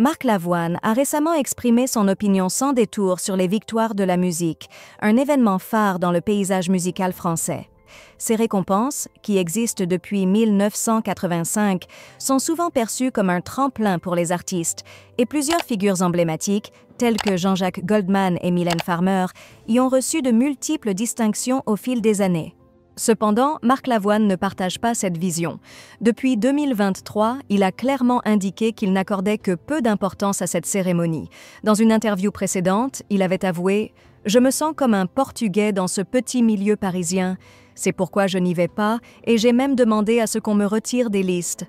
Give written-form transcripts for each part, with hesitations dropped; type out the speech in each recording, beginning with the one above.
Marc Lavoine a récemment exprimé son opinion sans détour sur les victoires de la musique, un événement phare dans le paysage musical français. Ces récompenses, qui existent depuis 1985, sont souvent perçues comme un tremplin pour les artistes, et plusieurs figures emblématiques, telles que Jean-Jacques Goldman et Mylène Farmer, y ont reçu de multiples distinctions au fil des années. Cependant, Marc Lavoine ne partage pas cette vision. Depuis 2023, il a clairement indiqué qu'il n'accordait que peu d'importance à cette cérémonie. Dans une interview précédente, il avait avoué « Je me sens comme un Portugais dans ce petit milieu parisien. C'est pourquoi je n'y vais pas et j'ai même demandé à ce qu'on me retire des listes. »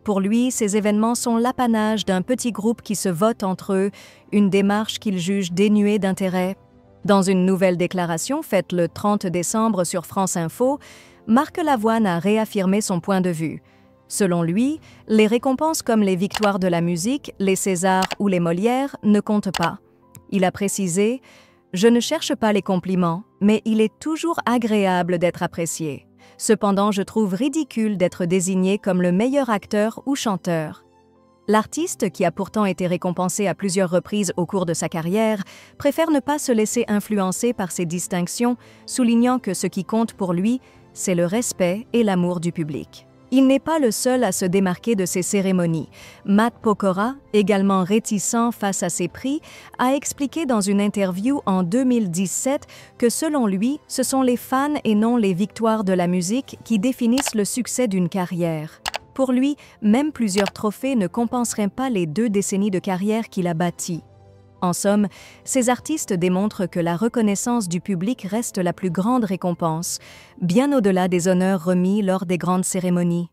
Pour lui, ces événements sont l'apanage d'un petit groupe qui se vote entre eux, une démarche qu'il juge dénuée d'intérêt. Dans une nouvelle déclaration faite le 30 décembre sur France Info, Marc Lavoine a réaffirmé son point de vue. Selon lui, les récompenses comme les victoires de la musique, les Césars ou les Molières ne comptent pas. Il a précisé « Je ne cherche pas les compliments, mais il est toujours agréable d'être apprécié. Cependant, je trouve ridicule d'être désigné comme le meilleur acteur ou chanteur. » L'artiste, qui a pourtant été récompensé à plusieurs reprises au cours de sa carrière, préfère ne pas se laisser influencer par ces distinctions, soulignant que ce qui compte pour lui, c'est le respect et l'amour du public. Il n'est pas le seul à se démarquer de ces cérémonies. Matt Pokora, également réticent face à ces prix, a expliqué dans une interview en 2017 que selon lui, ce sont les fans et non les victoires de la musique qui définissent le succès d'une carrière. Pour lui, même plusieurs trophées ne compenseraient pas les 2 décennies de carrière qu'il a bâties. En somme, ces artistes démontrent que la reconnaissance du public reste la plus grande récompense, bien au-delà des honneurs remis lors des grandes cérémonies.